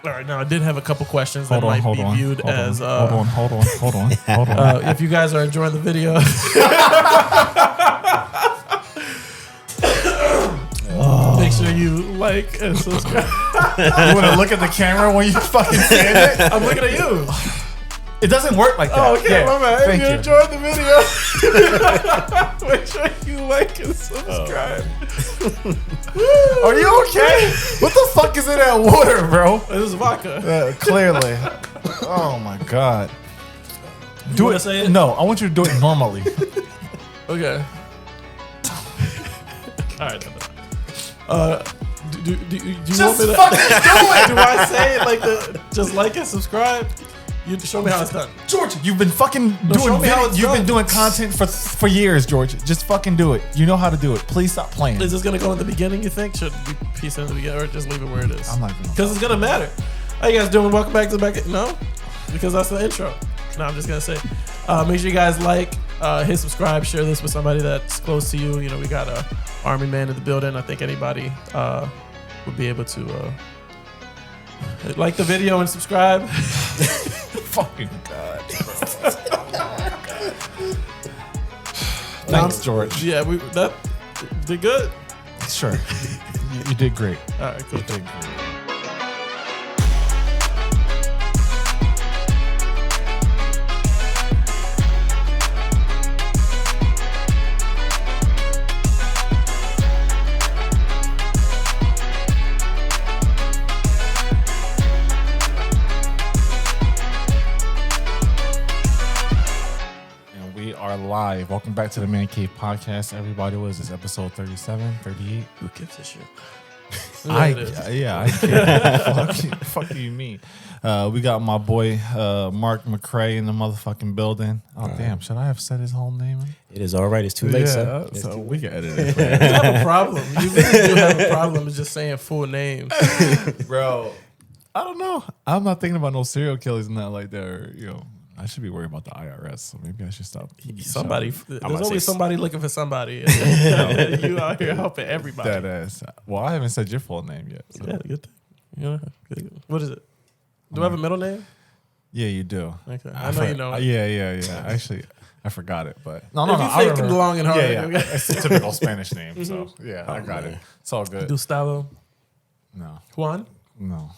All right, now I did have a couple questions that might be viewed as. Hold on. If you guys are enjoying the video, make sure you like and subscribe. You want to look at the camera when you fucking say it? I'm looking at you. It doesn't work like that. Oh, okay, my man. If you enjoyed the video, make sure you like and subscribe. Are you okay? What the fuck is in that water, bro? This is vodka. Clearly. Oh my god. Do it. Say it? No, I want you to do it normally. Okay. All right. Do you Just want me to fucking do it. Do I say it like just like and subscribe? You show me how it's done. George, you've been fucking show me how it's You've done. been doing content for years, George. Just fucking do it. You know how to do it. Please stop playing. Is this gonna go in the beginning? You think? Should we piece it in the beginning or just leave it where it is? I'm not gonna. Because it's gonna matter. How you guys doing? Welcome back to the back. No, because that's the intro. No, I'm just gonna say. Make sure you guys like, hit subscribe, share this with somebody that's close to you. You know, we got a army man in the building. I think anybody would be able to like the video and subscribe. Fucking god. Thanks, George. Yeah, that did good. Sure. You did great. All right, cool. You did great. Live. Welcome back to the Mancave Podcast. Everybody, what is this? Episode 37, 38? Who gives a shit? I can't. Fuck you mean. We got my boy Mark McCray in the motherfucking building. Oh, damn. Should I have said his whole name? It is all right. It's too late, sir. So we can edit it. You have a problem. You really do have a problem with just saying full names. Bro, I don't know. I'm not thinking about no serial killers and that like that. Or, you know, I should be worried about the IRS, so maybe I should stop. Somebody, there's always somebody looking for somebody. You out here helping everybody. That ass. Well, I haven't said your full name yet. So. Yeah, good thing. Yeah, good. What is it? Do I have a middle name? Yeah, you do. Okay, I know you know it. Yeah. Actually, I forgot it, but no. If you fake it long and hard. Yeah. It's a typical Spanish name, so yeah, I got it. It's all good. Gustavo. No. Juan. No.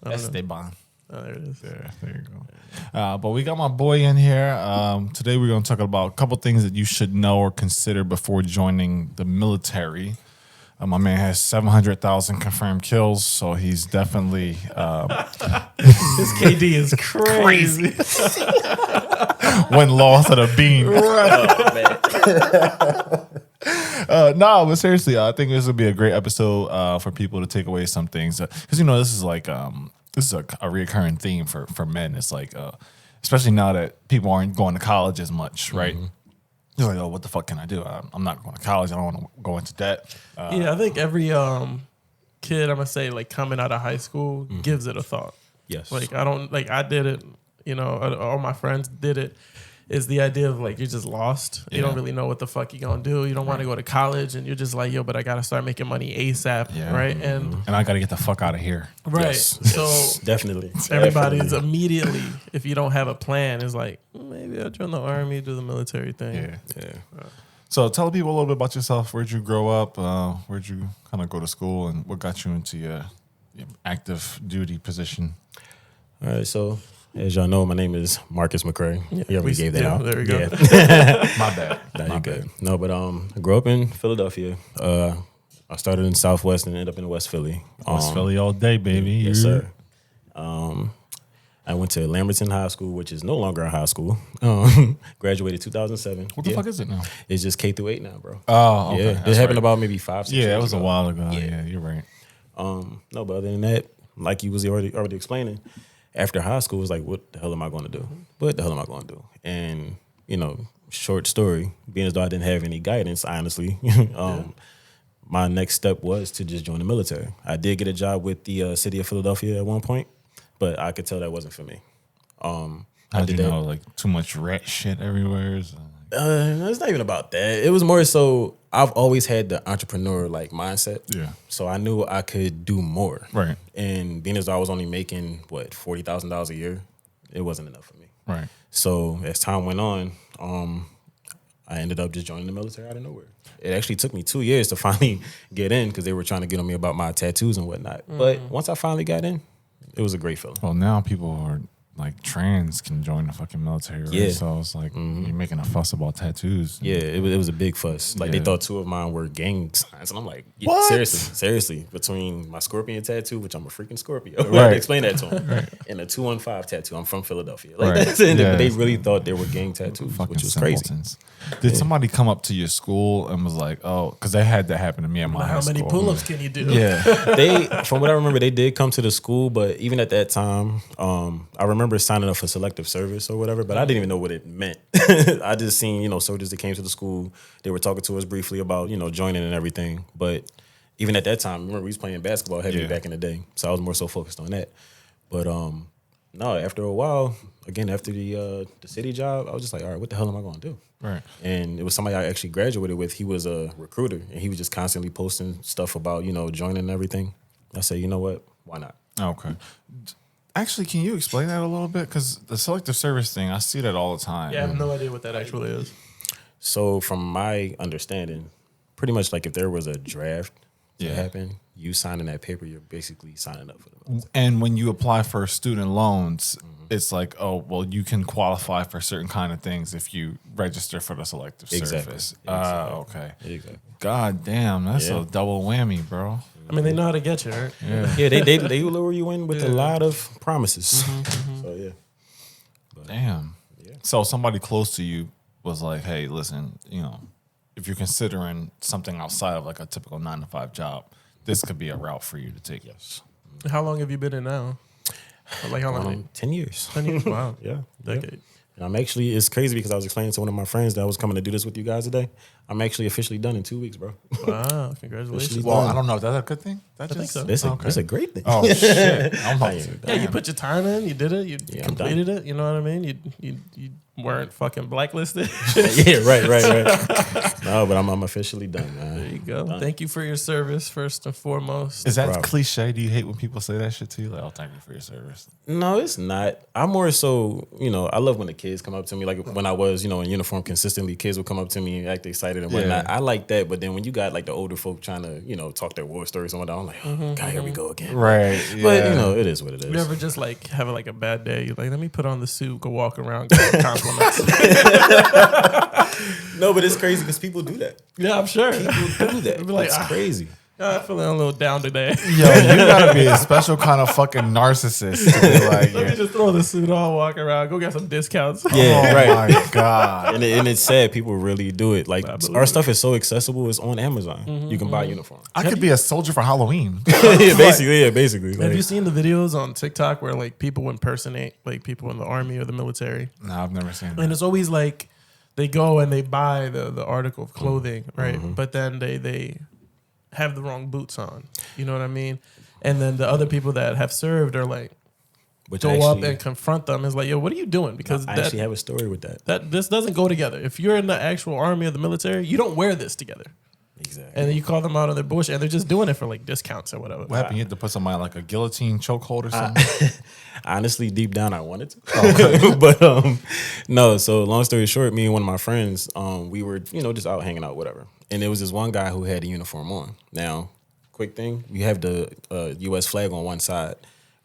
Esteban. Oh, there it is. There you go. But we got my boy in here. Today we're going to talk about a couple things that you should know or consider before joining the military. My man has 700,000 confirmed kills, so he's definitely... His KD is crazy. Went lost at a beam. But seriously, I think this would be a great episode for people to take away some things. Because, you know, this is like... This is a reoccurring theme for men. It's like, especially now that people aren't going to college as much, right? Mm-hmm. You're like, oh, what the fuck can I do? I'm not going to college. I don't want to go into debt. Yeah, I think every kid, I'm gonna say, like coming out of high school, gives it a thought. Yes. Like I did it. You know, all my friends did it. Is the idea of like you're just lost. You don't really know what the fuck you're gonna do. You don't want to go to college, and you're just like, yo, but I gotta start making money ASAP, right? And I gotta get the fuck out of here. Right. Yes. So Definitely. everybody's immediately, if you don't have a plan, is like, maybe I'll join the army, do the military thing. Yeah. So tell people a little bit about yourself. Where'd you grow up? Where'd you kind of go to school, and what got you into your active duty position? All right, so as y'all know, my name is Marcus McCray. You already gave that out. There we go. Yeah. My bad. You're good. No, but I grew up in Philadelphia. I started in Southwest and ended up in West Philly. West Philly all day, baby. Yes, sir. I went to Lamberton High School, which is no longer a high school. Graduated 2007. What the fuck is it now? It's just K through 8 now, bro. Oh, okay. Yeah, it happened about maybe 5, 6 years ago. Yeah, it was a while ago. Yeah, you're right. No, but other than that, like you was already explaining, after high school, it was like, what the hell am I going to do? What the hell am I going to do? And, you know, short story, being as though I didn't have any guidance, honestly, my next step was to just join the military. I did get a job with the city of Philadelphia at one point, but I could tell that wasn't for me. How did you know, like, too much rat shit everywhere? It's not even about that. It was more so I've always had the entrepreneur like mindset. Yeah. So I knew I could do more. Right. And being as though I was only making $40,000 a year, it wasn't enough for me. Right. So as time went on, I ended up just joining the military out of nowhere. It actually took me 2 years to finally get in because they were trying to get on me about my tattoos and whatnot. But once I finally got in, it was a great feeling. Well, now people are like trans can join the fucking military, right? Yeah. So it's like you're making a fuss about tattoos. Yeah, it was a big fuss. Like they Yeah. thought 2 of mine were gang signs, and I'm like, yeah, What? seriously. Between my scorpion tattoo, which I'm a freaking Scorpio, I had Right. to explain that to them, and a 215 tattoo. I'm from Philadelphia. Like Right. that's it. Yeah. But they really thought they were gang tattoos, Fucking which was crazy. simpletons. Did somebody come up to your school and was like, "Oh," because they had that happen to me at my high How school. many pull-ups can you do? Yeah. They, from what I remember, they did come to the school, but even at that time, I remember signing up for Selective Service or whatever, but I didn't even know what it meant. I just seen, soldiers that came to the school. They were talking to us briefly about, joining and everything. But even at that time, remember we was playing basketball heavy Yeah. back in the day, so I was more so focused on that. But no, after a while, again after the city job, I was just like, all right, what the hell am I going to do? Right. And it was somebody I actually graduated with. He was a recruiter, and he was just constantly posting stuff about, joining and everything. I said, you know what? Why not? Okay. Actually, can you explain that a little bit? Because the selective service thing, I see that all the time. Yeah, I have no idea what that actually is. So from my understanding, pretty much like if there was a draft Yeah. to happen, you signing that paper, you're basically signing up for the military. And when you apply for student loans, it's like, oh, well, you can qualify for certain kind of things if you register for the selective Exactly. service. Exactly. Okay. Exactly. God damn, that's Yeah. a double whammy, bro. I mean, they know how to get you, right? Yeah, they lure you in with a lot of promises. So yeah. Damn. Yeah. So somebody close to you was like, hey, listen, if you're considering something outside of like a typical 9-to-5 job, this could be a route for you to take. Yes. How long have you been in now? Or like how long? 10 years. 10 years? Wow. Yeah. Decade. And I'm actually, it's crazy because I was explaining to one of my friends that I was coming to do this with you guys today. I'm actually officially done in 2 weeks, bro. Wow. Congratulations. Well, I don't know. Is that a good thing? That think so. It's a great thing. Oh, shit. I'm about to Yeah, you put your time in, you did it, you Yeah, I'm completed it, you know what I mean? You weren't fucking blacklisted. Yeah, right. No, but I'm officially done, man. There you go. Thank you for your service, first and foremost. Is that Problem. cliche? Do you hate when people say that shit to you? Like, oh, thank you for your service. No, it's not. I'm more so, I love when the kids come up to me. Like when I was, in uniform consistently, kids would come up to me and act excited and whatnot. Yeah. I like that. But then when you got like the older folk trying to, talk their war stories and whatnot, I'm like, oh, God, here we go again. Right. But, it is what it is. You ever just like have like a bad day? You're like, let me put on the suit, go walk around, get compliments. No, but it's crazy because people do that. Yeah, I'm sure. People do that. Be like, It's crazy. I'm feeling a little down today. Yo, you gotta be a special kind of fucking narcissist to be like, Let me just throw the suit on, walk around, go get some discounts. Yeah, oh right. my God. And it's sad. People really do it. Like I believe our it. stuff is so accessible. It's on Amazon. You can buy a uniform. I could be a soldier for Halloween. Basically. Have Like, you seen the videos on TikTok where like people impersonate like people in the army or the military? No, I've never seen And that. it's always like they go and they buy the article of clothing, right? But then they have the wrong boots on. You know what I mean? And then the other people that have served are like which go actually, up and confront them. It's like, yo, what are you doing? Because I that, actually have a story with that. this doesn't go together. If you're in the actual army or the military, you don't wear this together. Exactly. And then you call them out on their bullshit, and they're just doing it for like discounts or whatever. What happened? You had to put somebody like a guillotine chokehold or something? Honestly, deep down, I wanted to. But no. So long story short, me and one of my friends, we were just out hanging out, whatever. And there was this one guy who had a uniform on. Now, quick thing, you have the U.S. flag on one side.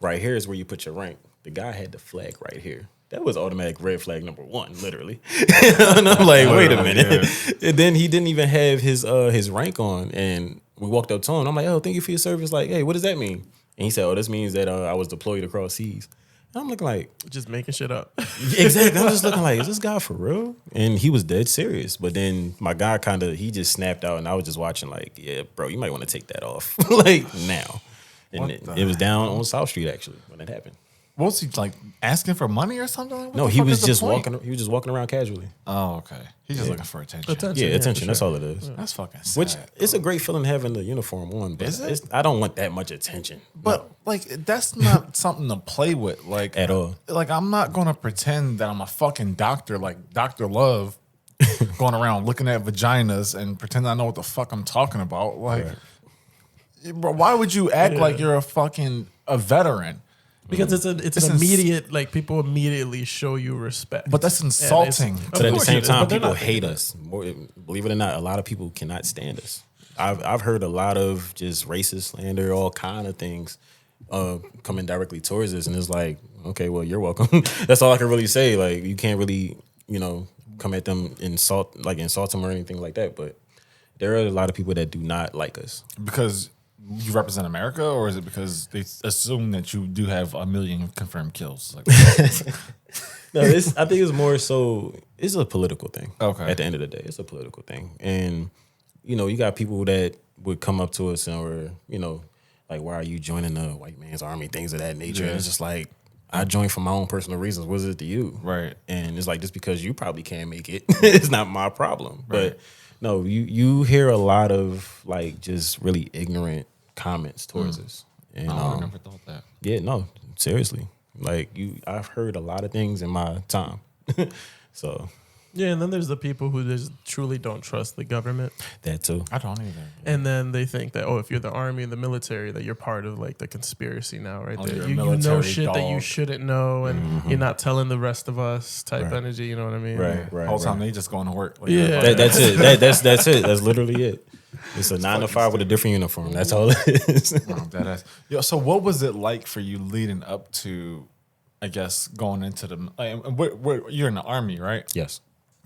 Right here is where you put your rank. The guy had the flag right here. That was automatic red flag number 1, literally. And I'm like, wait a minute. Yeah. And then he didn't even have his rank on. And we walked up to him. I'm like, oh, thank you for your service. Like, hey, what does that mean? And he said, oh, this means that I was deployed across seas. And I'm looking like, Just making shit up. exactly. I'm just looking like, is this guy for real? And he was dead serious. But then my guy he just snapped out, and I was just watching like, yeah, bro, you might want to take that off like now. And it was down on South Street actually when it happened. What was he like asking for money or something? What No, the he fuck was is the just point? walking. He was just walking around casually. Oh, okay. He's just looking for attention. Yeah, for attention. That's sure. all it is. That's fucking sad. Which it's a great feeling having the uniform on, but Is it? I don't want that much attention. But like, that's not something to play with, like At all. Like, I'm not gonna pretend that I'm a fucking doctor, like Dr. Love, going around looking at vaginas and pretending I know what the fuck I'm talking about. Like, bro, why would you act like you're a veteran? Because it's an immediate, like, people immediately show you respect. But that's insulting. But at the same time, people hate us. Believe it or not, a lot of people cannot stand us. I've heard a lot of just racist slander, all kind of things coming directly towards us, and it's like, okay, well, you're welcome. That's all I can really say. Like, you can't really, come at them, insult them or anything like that. But there are a lot of people that do not like us because you represent America, or is it because they assume that you do have 1 million confirmed kills? Like, no, I think it's more so. It's a political thing. Okay. At the end of the day, it's a political thing, and you got people that would come up to us or like, why are you joining the white man's army? Things of that nature. Yeah. And it's just like, I joined for my own personal reasons. What is it to you? Right. And it's like, just because you probably can't make it, it's not my problem. Right. But no, you hear a lot of like just really ignorant comments towards us. And I never thought that. Yeah, no, seriously. Like I've heard a lot of things in my time. So yeah, and then there's the people who just truly don't trust the government. That too. I don't either. And then they think that, if you're the army and the military, that you're part of like the conspiracy now, right? Oh, That you're a you know shit military that you dog. shouldn't know, and you're not telling the rest of us type energy. You know what I mean? Right. The whole time they just going to work. Like, Yeah. That's it. That's it. That's literally it. It's a 9 to 5 with a different uniform. That's all it is. Yo, so what was it like for you leading up to, I guess, going into you're in the army, right? Yes.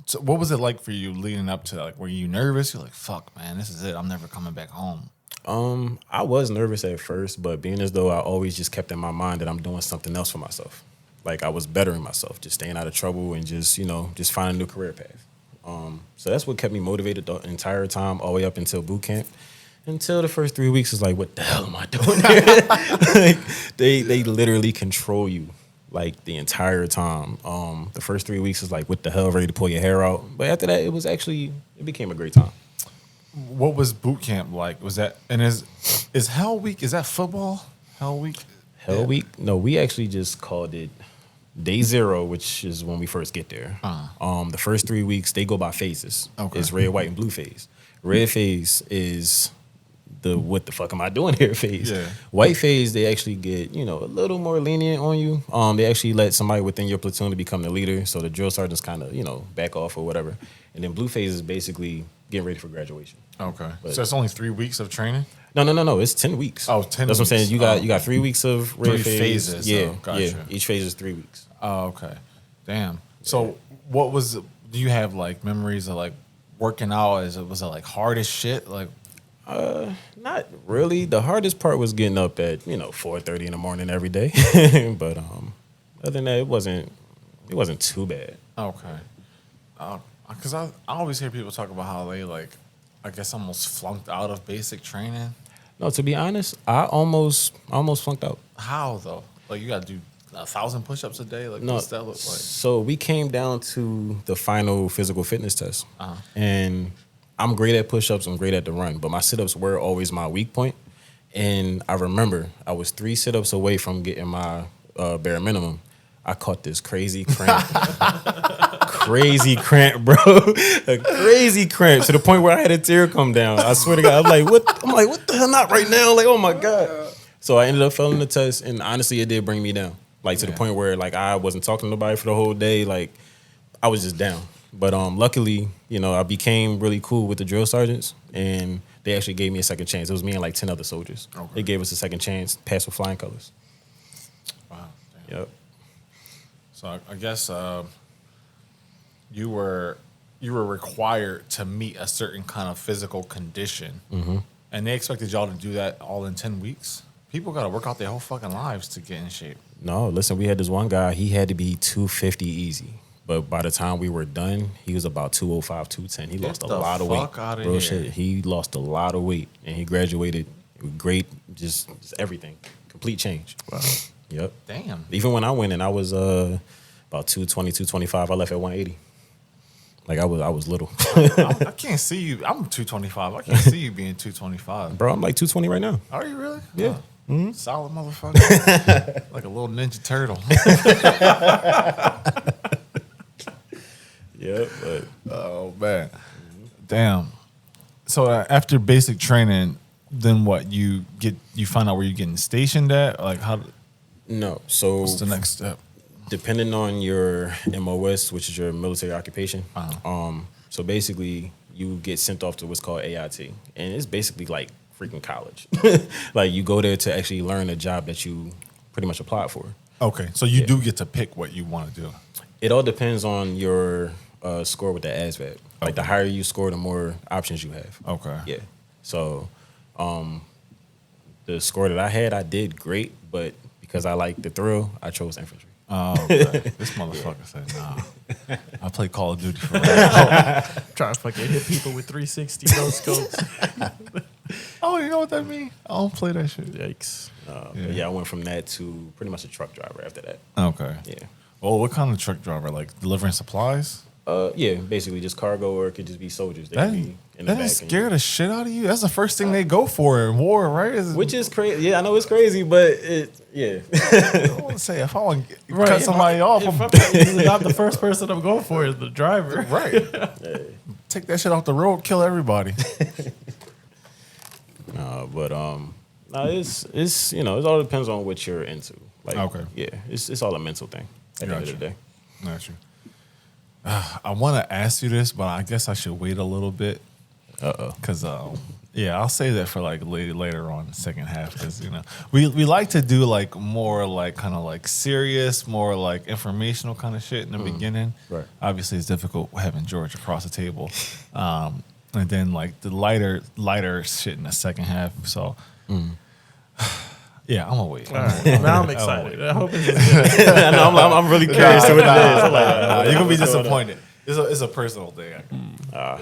So what was it like for you leading up to that? Like, were you nervous? You're like, fuck, man, this is it. I'm never coming back home. I was nervous at first, but being as though I always just kept in my mind that I'm doing something else for myself. Like, I was bettering myself, just staying out of trouble and just finding a new career path. So that's what kept me motivated the entire time, all the way up until boot camp. Until the first 3 weeks is like, what the hell am I doing here? Like, they literally control you like the entire time. The first 3 weeks is like, what the hell, ready to pull your hair out. But after that, it became a great time. What was boot camp like? Was that, and is Hell Week, is that football? Hell Week? Hell Week? No, we actually just called it Day 0, which is when we first get there. The first 3 weeks, they go by phases. Okay. It's red, white, and blue phase. Red phase is the what the fuck am I doing here phase. Yeah. White phase, they actually get, a little more lenient on you. They actually let somebody within your platoon to become the leader. So the drill sergeants kind of, back off or whatever. And then blue phase is basically getting ready for graduation. Okay. So it's only 3 weeks of training? No. It's 10 weeks. Oh, 10 That's what I'm weeks. saying. You got 3 weeks of red 3 phase. phases. Yeah, Oh, gotcha. yeah. Each phase is 3 weeks. Oh, okay. Damn. So do you have like memories of like working out? Was it like hard as shit? Like, Not really. The hardest part was getting up at 4:30 in the morning every day. But other than that, it wasn't too bad. okay. Because I always hear people talk about how they like, I guess almost flunked out of basic training. No, to be honest, I almost flunked out. How though? Like you got to do 1,000 push-ups a day. Like No, what's that look like? so we came down to the final physical fitness test, and I'm great at push-ups. I'm great at the run, but my sit-ups were always my weak point. And I remember I was 3 sit-ups away from getting my bare minimum. I caught this crazy cramp. Crazy cramp, bro. A crazy cramp to the point where I had a tear come down. I swear to God. I'm like, what the hell? Not right now. Like, oh my God. So I ended up failing the test, and honestly, it did bring me down. Like, to the point where like I wasn't talking to nobody for the whole day. Like, I was just down. But luckily, I became really cool with the drill sergeants, and they actually gave me a second chance. It was me and like 10 other soldiers. Okay. They gave us a second chance, passed with flying colors. Wow. Damn. Yep. So I guess you were required to meet a certain kind of physical condition, and they expected y'all to do that all in 10 weeks. People got to work out their whole fucking lives to get in shape. No, listen, we had this one guy. He had to be 250 easy. But by the time we were done, he was about 205, 210. He lost a lot of weight. Fuck outta Bro, here. shit, he lost a lot of weight, and he graduated with great, just everything, complete change. Wow. Yep. Damn. Even when I went in, I was about 220, 225. I left at 180. Like I was little. I can't see you. I'm 225. I can't see you being 225. Bro, I'm like 220 right now. Are you really? Yeah. Solid motherfucker. Like a little Ninja Turtle. Yeah, but Oh So after basic training, then what? You find out where you're getting stationed at? Like how? No. So What's the next step? Depending on your MOS, which is your military occupation. So basically, you get sent off to what's called AIT, and it's basically like freaking college. Like you go there to actually learn a job that you pretty much applied for. Okay, so you do get to pick what you want to do. It all depends on your score with the ASVAB. Like the higher you score, the more options you have. Okay. Yeah. So the score that I had, I did great, but because I like the thrill, I chose infantry. Oh, okay. This motherfucker said, nah. I play Call of Duty for real. Trying to fucking hit people with 360 no scopes. Oh, you know what that means? I don't play that shit. Yikes. But yeah, I went from that to pretty much a truck driver after that. Okay. Yeah. Well, what kind of truck driver? Like delivering supplies? Yeah, basically just cargo, or it could just be soldiers. They could be in the That back. scare the shit out of you. That's the first thing they go for in war, right? Which is crazy. Yeah, I know it's crazy, but yeah. I want to say if I want to cut somebody off, If I'm I'm not the first person I'm going for is the driver. right. Take that shit off the road, kill everybody. But no, it's it all depends on what you're into. Like, Okay. Yeah, it's all a mental thing at the end of the day. Not you. I want to ask you this, but I guess I should wait a little bit. Because I'll say that for like later on, the second half. Because we like to do like more like kind of like serious, more like informational kind of shit in the beginning. Right. Obviously, it's difficult having George across the table, and then like the lighter shit in the second half. So. Yeah, I'm gonna wait. All right. Now I'm excited. I hope it's good. I'm really curious to what it is. I'm like, You're gonna be disappointed. It's a personal thing. all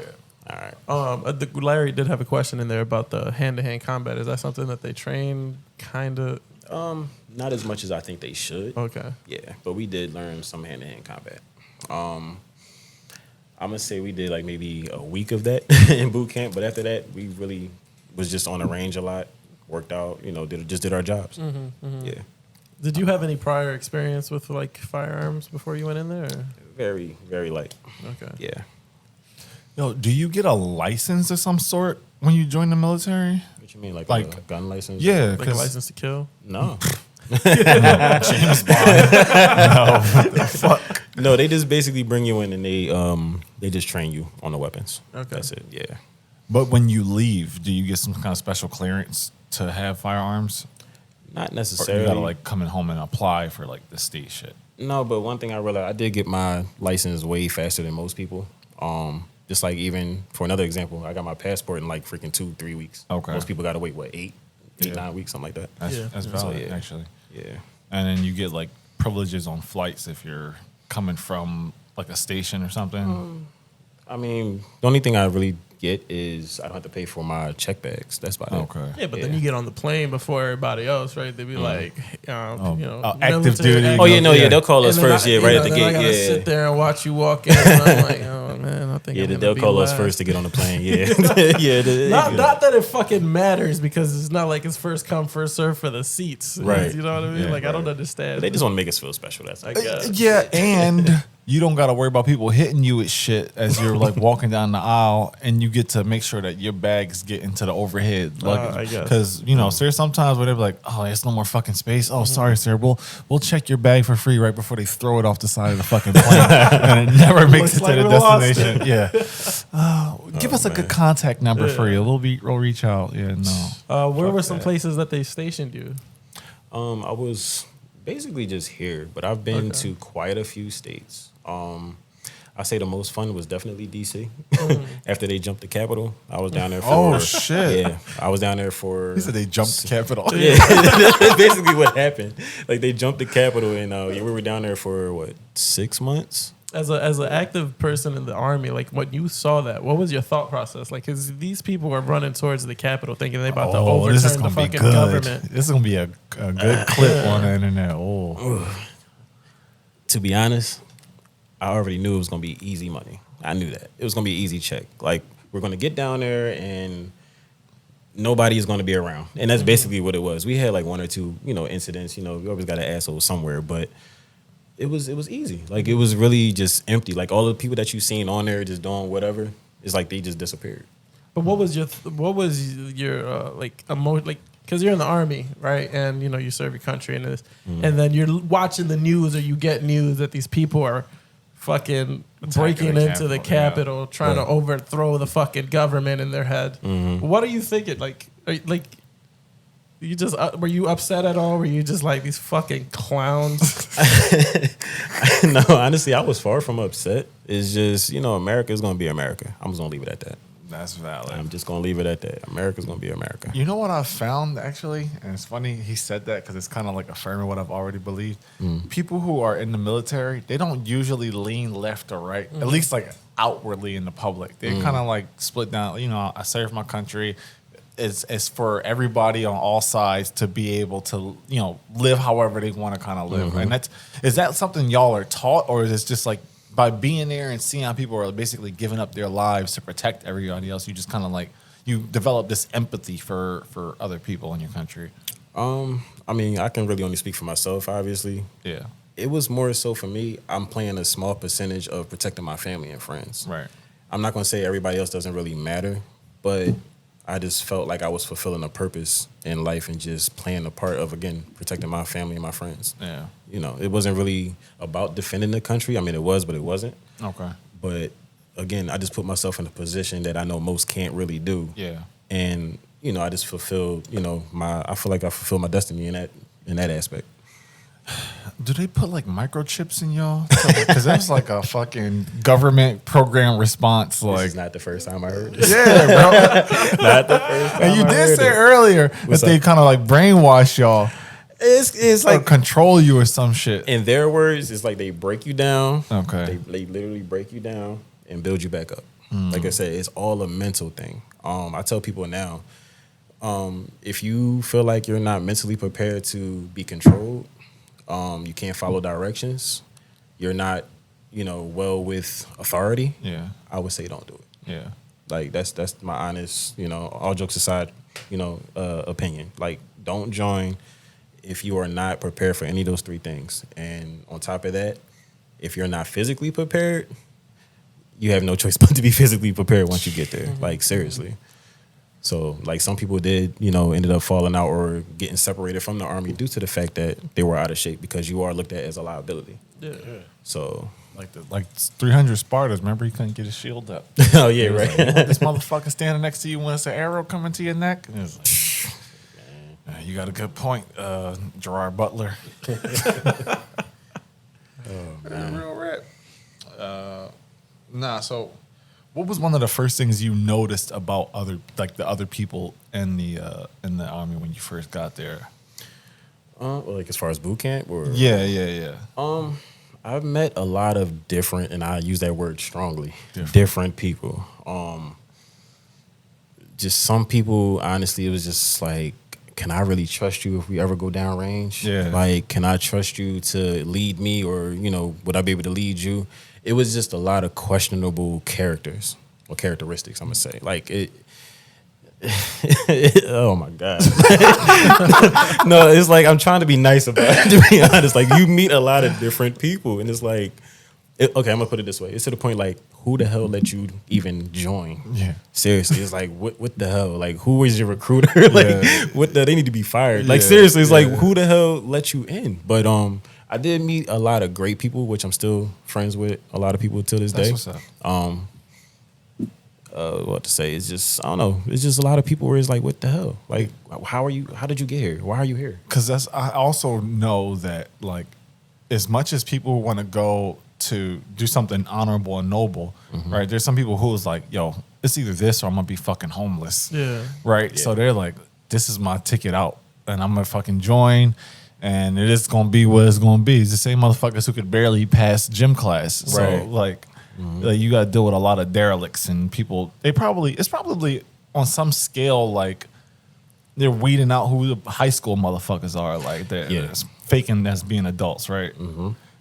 right. Larry did have a question in there about the hand-to-hand combat. Is that something that they train kind of? Not as much as I think they should. Okay. Yeah, but we did learn some hand-to-hand combat. I'm gonna say we did like maybe a week of that in boot camp, but after that, we really was just on the range a lot, worked out, did our jobs. Yeah. Did you have any prior experience with like firearms before you went in there? Or? Very, very light. Okay. Yeah. Yo, do you get a license of some sort when you join the military? What you mean, like Like- a gun license? Yeah, Like a 'cause- license to kill? No. James Bond. No, what the fuck? No, they just basically bring you in and they just train you on the weapons. Okay. That's it. Yeah. But when you leave, do you get some kind of special clearance to have firearms? Not Or necessarily. you gotta like come in home and apply for like the state shit? No, but one thing I realized, I did get my license way faster than most people. Just like even for another example, I got my passport in like freaking 2-3 weeks. Okay. Most people got to wait, 8, Yeah. 9 weeks, something like that. That's, Yeah. that's So, valid, yeah. actually. Yeah. And then you get like privileges on flights if you're coming from like a station or something. I mean, the only thing I really get is I don't have to pay for my check bags. That's about it. Okay. Yeah, but then you get on the plane before everybody else, right? They'd be like, active military duty. active- Oh, yeah, no, yeah. Yeah. They'll call us And then first, right at the then I gate. gotta Yeah. sit there and watch you walk in. And I'm like, oh man, I think Yeah, I'm gonna they'll be call us last. first to get on the plane. Yeah. Yeah. Not that it fucking matters because it's not like it's first come first serve for the seats, Right. You know what I mean? Yeah, like I don't understand. They just want to make us feel special. That's I like, guess. Yeah, and you don't got to worry about people hitting you with shit as you're like walking down the aisle, and you get to make sure that your bags get into the overhead luggage. I guess. Because there's sometimes where they're like, "Oh, there's no more fucking space. Oh, sorry, sir. We'll check your bag for free right before they throw it off the side of the fucking plane, and it never makes it Looks to like the we lost destination." Yeah. Give us a good contact number for you. We'll reach out. Yeah, no. Where were some places that they stationed you? I was basically just here, but I've been to quite a few states. I say the most fun was definitely DC. After they jumped the Capitol, I was down there for. Oh, shit. Yeah, I was down there for. He said they jumped the Capitol. Yeah, that's basically what happened. Like they jumped the Capitol, and we were down there for 6 months. As an active person in the army, like when you saw that, what was your thought process? Like, because these people were running towards the Capitol, thinking they about to overturn this is the gonna be fucking good. government. This is gonna be a good clip on the internet. Oh. To be honest, I already knew it was gonna be easy money. I knew that it was gonna be an easy check. Like we're gonna get down there and nobody is gonna be around, and that's basically what it was. We had like 1 or 2, incidents. We always got an asshole somewhere, but it was easy. Like it was really just empty. Like all the people that you seen on there just doing whatever, it's like they just disappeared. But what was your like emotion, like, because you're in the army, right? And you know you serve your country and this, and then you're watching the news, or you get news that these people are fucking breaking into the Capitol, trying to overthrow the fucking government in their head. What are you thinking? Like, you just were you upset at all? Were you just like these fucking clowns? No, honestly, I was far from upset. It's just, you know, America is going to be America. I'm just going to leave it at that. That's valid. I'm just going to leave it at that. America's going to be America. You know what I found, actually? And it's funny he said that because it's kind of like affirming what I've already believed. People who are in the military, they don't usually lean left or right, at least like outwardly in the public. They kind of like split down. You know, I serve my country. It's for everybody on all sides to be able to, you know, live however they want to kind of live. And is that something y'all are taught, or is it just like by being there and seeing how people are basically giving up their lives to protect everybody else, you just kind of like, you develop this empathy for other people in your country? I mean, I can really only speak for myself, obviously. Yeah. It was more so for me, I'm playing a small percentage of protecting my family and friends. Right. I'm not going to say everybody else doesn't really matter, but I just felt like I was fulfilling a purpose in life and just playing a part of, again, protecting my family and my friends. Yeah. You know, it wasn't really about defending the country. I mean, it was, but it wasn't. Okay. But again, I just put myself in a position that I know most can't really do. Yeah. And, you know, I just fulfilled, you know, I feel like I fulfilled my destiny in that aspect. Do they put like microchips in y'all? Because that's like a fucking government program response. Like, This is not the first time I heard this. yeah, bro. Not the first time. And you I did heard say it. earlier What's that they up? kind of like brainwash y'all It's or like, control you or some shit. in their words, it's like they break you down. Okay. They literally break you down and build you back up. Like I said, it's all a mental thing. I tell people now, if you feel like you're not mentally prepared to be controlled, you can't follow directions, you're not, you know, well with authority, Yeah. I would say don't do it. Yeah. Like that's my honest, you know, all jokes aside, you know, opinion. Like, don't join if you are not prepared for any of those three things. And on top of that, if you're not physically prepared, you have no choice but to be physically prepared once you get there. Like, seriously. So, like, some people did, you know, ended up falling out or getting separated from the army due to the fact that they were out of shape, because you are looked at as a liability. Yeah. So, Like 300 Spartans, remember he couldn't get his shield up. oh yeah, He was right. like, you want this motherfucker standing next to you when it's an arrow coming to your neck? And it was like, you got a good point, Gerard Butler. Real rap. Nah, so what was one of the first things you noticed about the other people in the army when you first got there? Like, as far as boot camp, or Yeah. I've met a lot of different, and I use that word strongly, Different. different people. Just some people, honestly, it was just like, can I really trust you if we ever go down range? Yeah. Like, can I trust you to lead me, or, you know, would I be able to lead you? It was just a lot of questionable characters or characteristics, I'm going to say. Like, oh my God. No, it's like, I'm trying to be nice about it, to be honest. Like, you meet a lot of different people, and it's like, okay, I'm gonna put it this way. It's to the point, like, who the hell let you even join? Yeah. Seriously, it's like, what the hell? Like, who is your recruiter? Like, Yeah. they need to be fired. Like, Yeah, seriously, it's like, yeah. who the hell let you in? But I did meet a lot of great people, which I'm still friends with a lot of people till this That's day. what's up. What to say? It's just, I don't know. It's just a lot of people where it's like, what the hell? Like, how did you get here? Why are you here? Because I also know that, like, as much as people want to go to do something honorable and noble, right? There's some people who's like, yo, it's either this or I'm gonna be fucking homeless. Yeah. Right? Yeah. So they're like, this is my ticket out, and I'm gonna fucking join, and it is gonna be what it's gonna be. It's the same motherfuckers who could barely pass gym class. So Right. like you gotta deal with a lot of derelicts and people. It's probably on some scale like they're weeding out who the high school motherfuckers are. Like they're faking as being adults, right?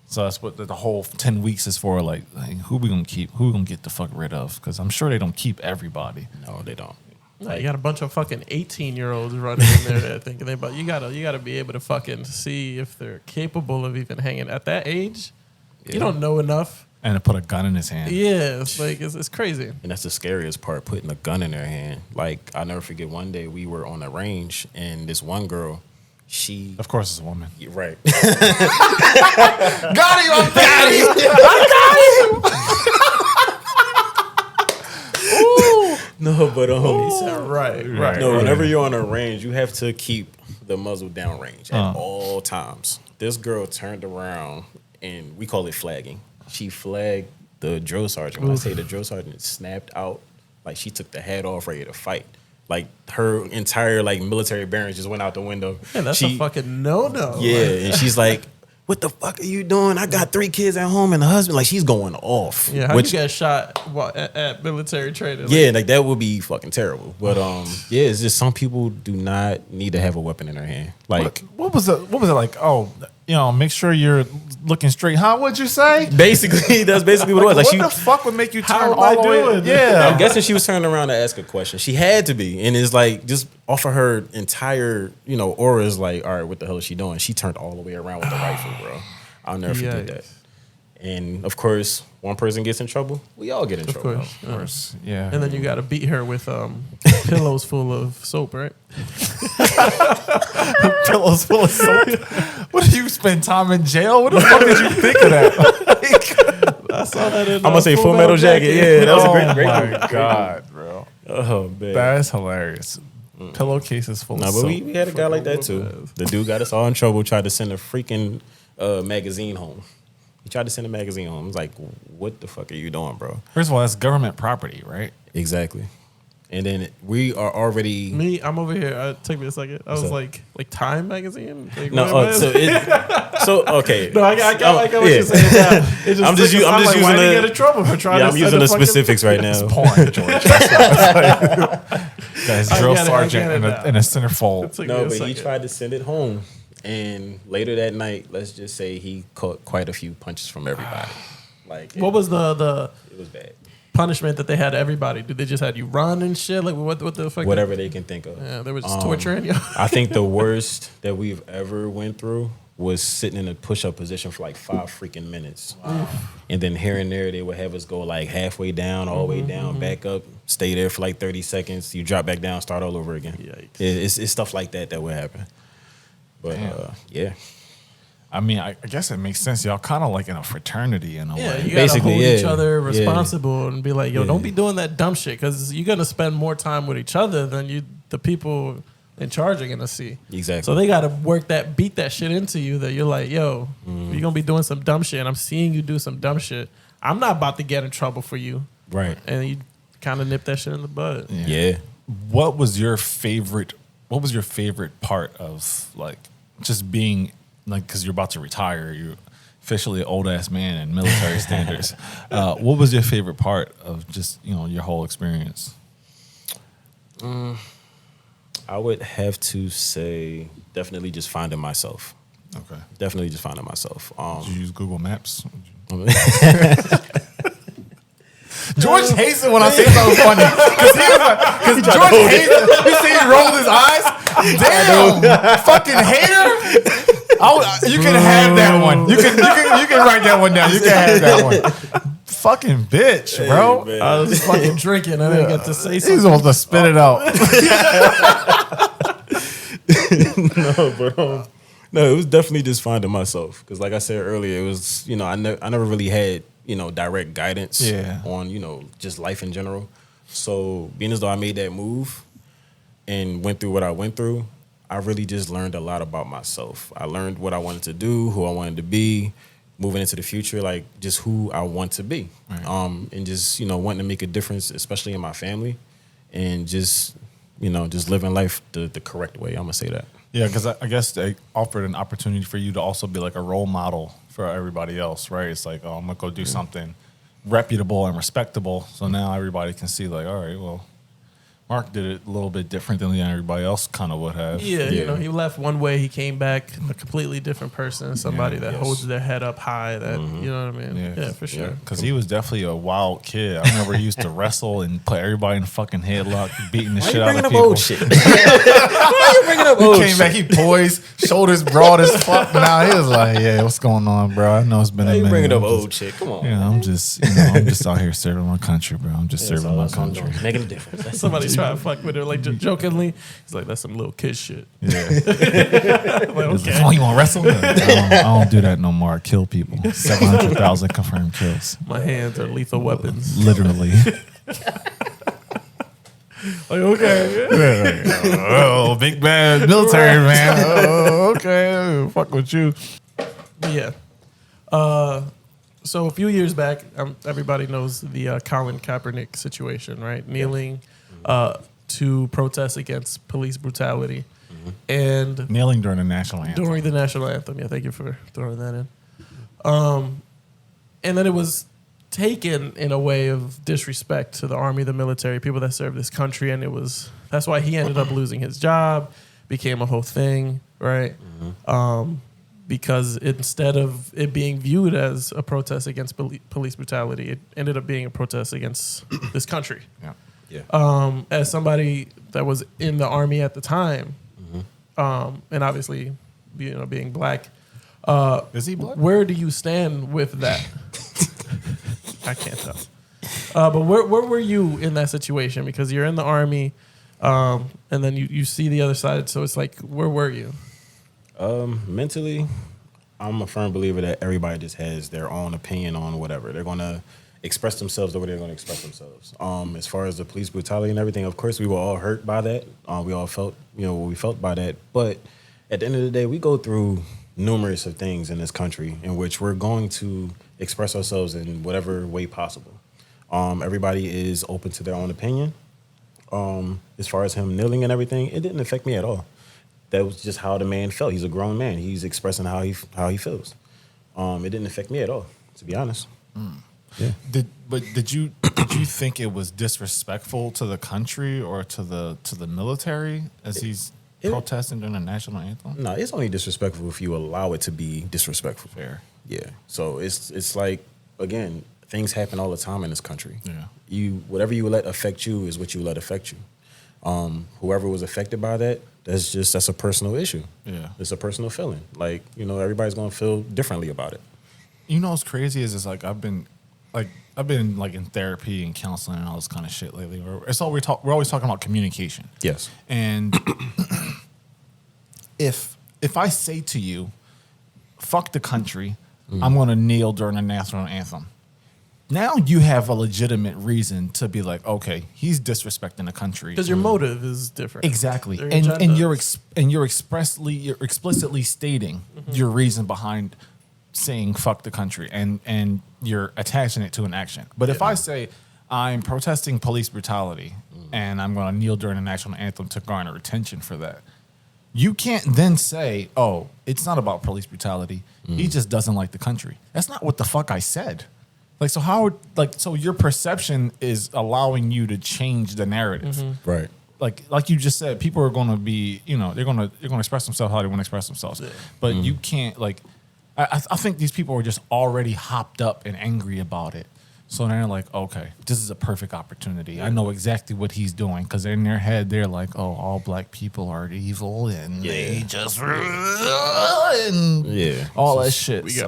So that's what the whole 10 weeks is for. Like who we gonna keep? Who we gonna get the fuck rid of? Because I'm sure they don't keep everybody. No, they don't. No, you got a bunch of fucking 18-year-olds running in there that thinking they, but you gotta be able to fucking see if they're capable of even hanging at that age. You don't know enough. And to put a gun in his hand. Yeah, it's like it's crazy. And that's the scariest part, putting a gun in their hand. Like, I'll never forget one day we were on the range, and this one girl, she... Of course, it's a woman. Yeah, right. Got him! I got him! No, but He said, right. no, whenever you're on a range, you have to keep the muzzle down range at all times. This girl turned around, and we call it flagging. She flagged the drill sergeant. When I say the drill sergeant, snapped out. Like, she took the hat off, ready to fight. Like, her entire, like, military bearings just went out the window. Yeah, that's a fucking no-no. Yeah, and she's like, what the fuck are you doing? I got 3 kids at home and a husband. Like, she's going off. Yeah, how you get shot at military training? Yeah, like, that would be fucking terrible. But, yeah, it's just some people do not need to have a weapon in their hand. Like, what was it like? Oh, make sure you're looking straight. Huh? What'd you say? basically, that's basically what it was. Like, What the fuck would make you turn am all I the way? doing? Yeah. I'm guessing she was turning around to ask a question. She had to be. And it's like, just off of her entire, aura is like, all right, what the hell is she doing? She turned all the way around with the rifle, bro. I'll never forget that. And of course, one person gets in trouble, we all get in trouble. Of course. Yeah. And then you got to beat her with pillows full of soap, right? Pillows full of soap. What did you spend time in jail? What the fuck did you think of that? I saw that in I'm gonna say Full Metal Jacket. Yeah, that was a great Oh movie. my god, bro. Oh man. That is hilarious. Pillowcases full No, of but soap. we had a guy like that too. The dude got us all in trouble, tried to send a freaking magazine home. He tried to send a magazine home. I was like, what the fuck are you doing, bro? First of all, that's government property, right? Exactly. And then we are already... I'm over here. Take me a second. I was like Time magazine? Like, No, okay. No, I got what you're saying now. It's I'm just using why the... do you get in trouble for trying to I'm using the fucking specifics right now. Porn, George. Guys, drill sergeant in a centerfold. No, but he tried to send it home. And later that night, let's just say he caught quite a few punches from everybody. Like, what was the it was bad. punishment that they had to everybody? Did they just had you run and shit? Like what the fuck? Whatever they can think of. Yeah, they were just torturing you. I think the worst that we've ever went through was sitting in a push-up position for like 5 freaking minutes. Wow. And then here and there, they would have us go like halfway down, all the way down, back up, stay there for like 30 seconds. You drop back down, start all over again. Yikes. It's stuff like that would happen. But yeah. I mean, I guess it makes sense. Y'all kind of like in a fraternity in a Yeah, way. you gotta Basically, hold yeah. each other Yeah. responsible and be like, yo, don't be doing that dumb shit because you're gonna spend more time with each other than the people in charge are gonna see. Exactly. So they gotta beat that shit into you that you're like, yo, you're gonna be doing some dumb shit and I'm seeing you do some dumb shit. I'm not about to get in trouble for you. Right. And you kind of nip that shit in the bud. Yeah. What was your favorite part of like just being like, because you're about to retire, you're officially an old ass man in military standards. What was your favorite part of just, your whole experience? I would have to say definitely just finding myself. Okay. Definitely just finding myself. Did you use Google Maps? Um, George hates it when I say something funny. Because George hates it. You see he rolled his eyes? Damn, fucking hater. You can have that one. You can write that one down. You can have that one. Fucking bitch, bro. Hey, I was fucking drinking. I didn't get to say He's something. supposed to spit it out. No, it was definitely just finding myself. Because like I said earlier, it was, I never really had, direct guidance on, just life in general. So being as though I made that move and went through what I went through, I really just learned a lot about myself. I learned what I wanted to do, who I wanted to be, moving into the future, like just who I want to be. Right. And just, wanting to make a difference, especially in my family, and just, just living life the correct way. I'm going to say that. Yeah, because I guess they offered an opportunity for you to also be like a role model for everybody else, right? It's like, I'm going to go do something reputable and respectable. So now everybody can see like, all right, well, Mark did it a little bit different than everybody else kind of would have. Yeah, you know, he left one way, he came back a completely different person, somebody that holds their head up high, that, you know what I mean? Yeah, for sure. Because he was definitely a wild kid. I remember he used to wrestle and put everybody in a fucking headlock, beating the shit out of people. Old shit? Why you bringing up old shit? He came back, he poised, shoulders broad as fuck. Now he was like, yeah, what's going on, bro? I know it's been a minute. You bringing up old shit? Come on. I'm just out here serving my country, bro. I'm just serving my country. Making a difference. Somebody's trying to fuck with her, like jokingly. He's like, that's some little kid shit. Yeah. Like, okay. Oh, you want to wrestle? I don't do that no more. I kill people. 700,000 confirmed kills. My hands are lethal weapons. Literally. Like, okay. Oh, big bad military man. Oh, okay. Fuck with you. But yeah. So a few years back, everybody knows the Colin Kaepernick situation, right? Kneeling to protest against police brutality. And kneeling during the national anthem. During the national anthem. Yeah, thank you for throwing that in. And then it was taken in a way of disrespect to the army, the military, people that serve this country. And that's why he ended up losing his job, became a whole thing, right? Because instead of it being viewed as a protest against police brutality, it ended up being a protest against this country. As somebody that was in the army at the time, and obviously, being black, is he black? Where do you stand with that? I can't tell. But where were you in that situation? Because you're in the army, and then you see the other side. So it's like, where were you? Mentally, I'm a firm believer that everybody just has their own opinion on whatever. They're going to express themselves the way they're going to express themselves. As far as the police brutality and everything, of course, we were all hurt by that. We all felt, what we felt by that. But at the end of the day, we go through numerous of things in this country in which we're going to express ourselves in whatever way possible. Everybody is open to their own opinion. As far as him kneeling and everything, it didn't affect me at all. That was just how the man felt. He's a grown man. He's expressing how he feels. It didn't affect me at all, to be honest. Yeah. Did you think it was disrespectful to the country or to the military as he's protesting during the national anthem? No, it's only disrespectful if you allow it to be disrespectful. Fair. Yeah. So it's like, again, things happen all the time in this country. Yeah. Whatever you let affect you is what you let affect you. Whoever was affected by that, that's a personal issue. Yeah. It's a personal feeling. Like, everybody's gonna feel differently about it. What's crazy is it's like I've been in therapy and counseling and all this kind of shit lately. We're always talking about communication. Yes. And if I say to you, fuck the country, I'm going to kneel during the national anthem. Now you have a legitimate reason to be like, okay, he's disrespecting the country Because your motive is different. Exactly, and you're explicitly stating your reason behind saying fuck the country, and you're attaching it to an action. But if I say I'm protesting police brutality and I'm going to kneel during the national anthem to garner attention for that, you can't then say, oh, it's not about police brutality. He just doesn't like the country. That's not what the fuck I said. So your perception is allowing you to change the narrative. Right. Like you just said, people are going to be, they're going to express themselves how they want to express themselves. Yeah. But you can't, I think these people are just already hopped up and angry about it. So they're like, okay, this is a perfect opportunity. I know exactly what he's doing, because in their head, they're like, oh, all black people are evil and they just and all that shit. I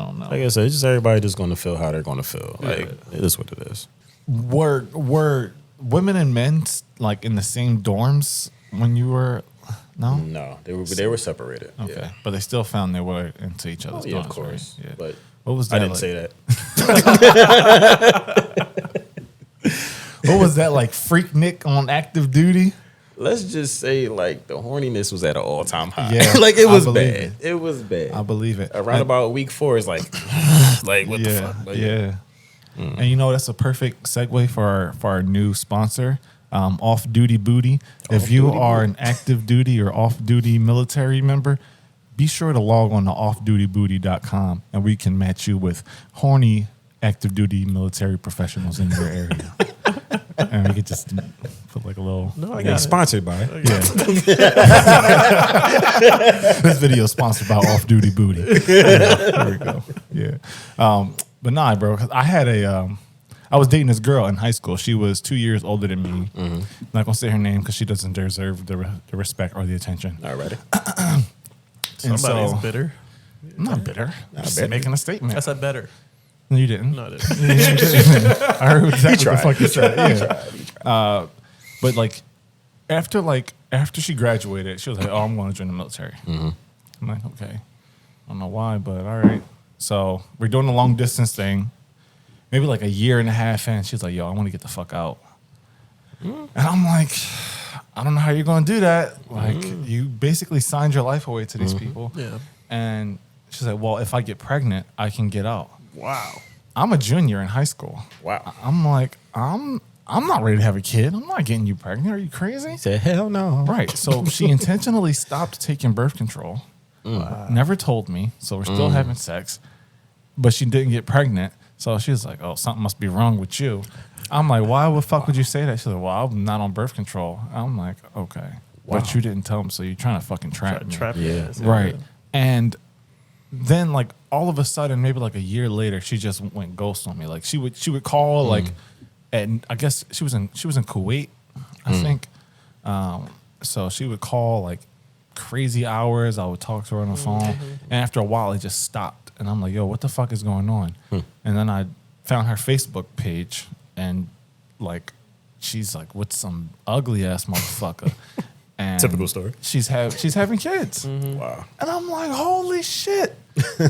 don't know. Like I said, it's just everybody just going to feel how they're going to feel. Like, it is what it is. Were women and men in the same dorms when you were? No, they were separated. Okay, yeah. But they still found their way into each other's dorms. Of course. Right? Yeah. But what was that? I didn't say that. What was that like? Freak Nick on active duty? Let's just say the horniness was at an all-time high. Yeah, it was bad. It was bad. I believe it. Around about week 4 is what the fuck? But yeah. And that's a perfect segue for our new sponsor, Off Duty Booty. If you are an active duty or off-duty military member, be sure to log on to offdutybooty.com and we can match you with horny active duty military professionals in your area. And we could just put like a little. No, I Yeah, got it. sponsored by. This video is sponsored by Off Duty Booty. There we go. Yeah. But nah, bro. 'Cause I had I was dating this girl in high school. She was 2 years older than me. I'm not gonna say her name because she doesn't deserve the respect or the attention. Alrighty. Somebody's bitter. I'm not bitter. I'm just making a statement. I said better. No, you didn't. No, I didn't. I heard exactly what the fuck you said. He Yeah. tried. But after she graduated, she was like, "Oh, I'm going to join the military." I'm like, "Okay, I don't know why, but all right." So we're doing the long distance thing. Maybe like a year and a half in, she's like, "Yo, I want to get the fuck out." And I'm like, "I don't know how you're going to do that. Like, you basically signed your life away to these people." Yeah. And she's like, "Well, if I get pregnant, I can get out." Wow. I'm a junior in high school. Wow. I'm like, I'm not ready to have a kid. I'm not getting you pregnant. Are you crazy? He said, hell no. Right. So she intentionally stopped taking birth control. Never told me. So we're still having sex. But she didn't get pregnant. So she was like, oh, something must be wrong with you. I'm like, why the fuck would you say that? She's like, well, I'm not on birth control. I'm like, okay. But you didn't tell him, so you're trying to fucking trap me. Trap Yeah. your ass. Right. And then like all of a sudden, maybe like a year later, she just went ghost on me. Like she would call like, and I guess she was in Kuwait, I think. So she would call like crazy hours. I would talk to her on the phone, and after a while, it just stopped. And I'm like, yo, what the fuck is going on? And then I found her Facebook page, and like she's like with some ugly ass motherfucker. And Typical story. She's having kids. Wow. And I'm like, holy shit.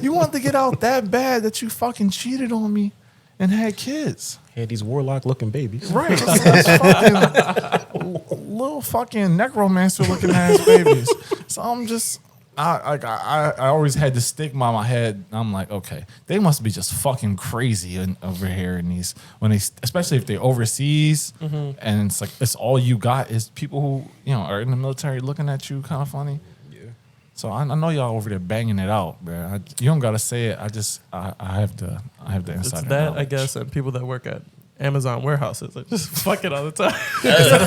You want to get out that bad that you fucking cheated on me and had kids. Had these warlock looking babies. Right. That's fucking little fucking necromancer looking ass babies. So I'm just, I always had this stigma on my head. I'm like, okay, they must be just fucking crazy over here in these, especially if they're overseas and it's like, it's all you got is people who, you know, are in the military looking at you kind of funny. Yeah. So I know y'all over there banging it out, man. You don't got to say it. I have the It's insider that, knowledge. I guess, and people that work at Amazon warehouses like just fuck it all the time. That's a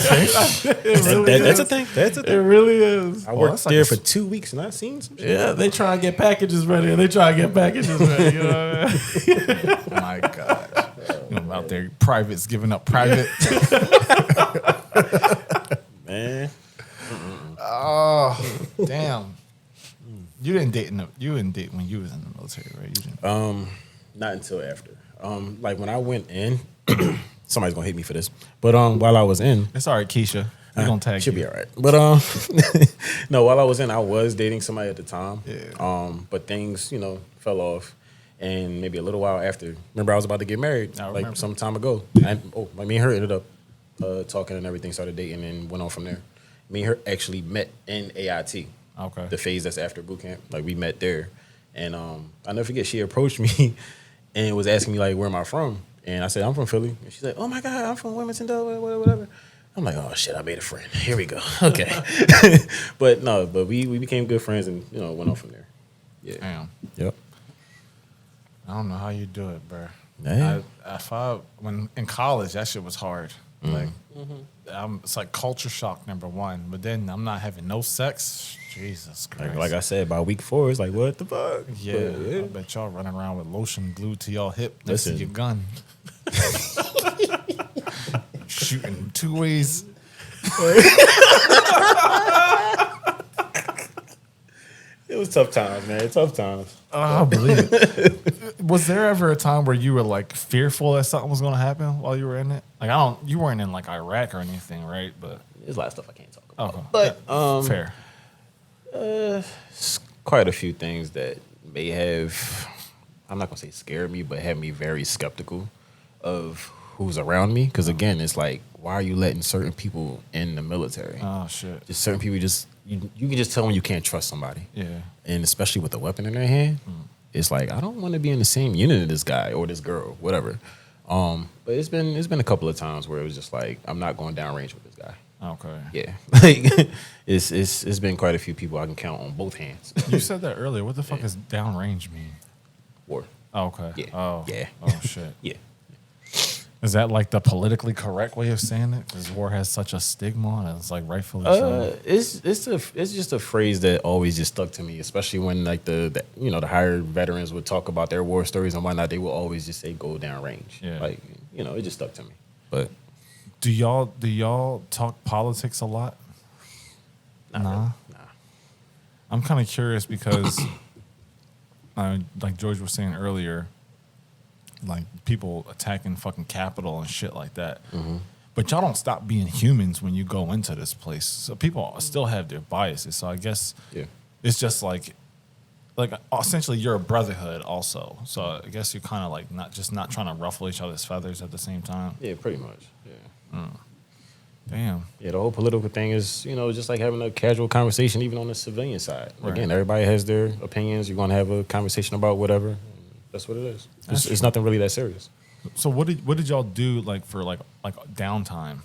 thing. That's a It thing. really is. I worked that's like there a- for 2 weeks and I seen some shit. Yeah, they try and get packages ready, and they try and get packages ready. You know what I mean? My God. You know, out there, privates giving up private. Man. Oh, damn. You didn't date when you was in the military, right? You didn't. Not until after. Like when I went in, somebody's gonna hate me for this. But while I was in, It's all right, Keisha. We're gonna tag should you. be all right. But no, while I was in, I was dating somebody at the time. Yeah. But things, you know, fell off. And maybe a little while after, remember I was about to get married, I like remember. some time ago. And me and her ended up talking and everything, started dating and went on from there. Me and her actually met in AIT. Okay. The phase that's after boot camp. Like we met there. And I'll never forget, she approached me and was asking me like, where am I from? And I said, I'm from Philly. And she's like, oh my God, I'm from Wilmington, Delaware, whatever. I'm like, oh shit, I made a friend. Here we go. Okay. but we became good friends and, you know, went on from there. Yeah. Damn. Yep. I don't know how you do it, bro. Yeah. When in college, that shit was hard. Like, it's like culture shock #1. But then I'm not having no sex. Jesus Christ. Like I said, by week 4, it's like, what the fuck? Yeah, But, I bet y'all running around with lotion glued to y'all hip next to Listen. your gun. Shooting 2 ways. It was tough times, man. Tough times. I believe it. Was there ever a time where you were like fearful that something was going to happen while you were in it? Like you weren't in like Iraq or anything, right? But There's a lot of stuff I can't talk about. okay, But fair. Quite a few things that may have, I'm not gonna say scared me, but had me very skeptical of who's around me. Because again, it's like, why are you letting certain people in the military? Oh shit. Just certain people, you can just tell when you can't trust somebody. Yeah. And especially with a weapon in their hand, it's like, I don't want to be in the same unit as this guy or this girl, whatever. But it's been a couple of times where it was just like, I'm not going downrange with this guy. Okay. Yeah, like it's been quite a few people I can count on both hands. You said that earlier. What the fuck does downrange mean? War. Oh, okay. Yeah. Oh. Yeah. Oh shit. Yeah. Is that like the politically correct way of saying it? Because war has such a stigma, and it's like rightfully so. It's just a phrase that always just stuck to me, especially when like the higher veterans would talk about their war stories and whatnot. They will always just say go down range. Yeah. Like it just stuck to me. But Do y'all talk politics a lot? Nah. I'm kind of curious because, like George was saying earlier, like people attacking fucking Capitol and shit like that. Mm-hmm. But y'all don't stop being humans when you go into this place. So people still have their biases. So I guess it's just like essentially you're a brotherhood also. So I guess you're kind of like not trying to ruffle each other's feathers at the same time. Yeah, pretty much. Yeah. Damn. Yeah, the whole political thing is, just like having a casual conversation, even on the civilian side. Right. Again, everybody has their opinions. You're going to have a conversation about whatever. And that's what it is. It's nothing really that serious. So what did y'all do like for like downtime?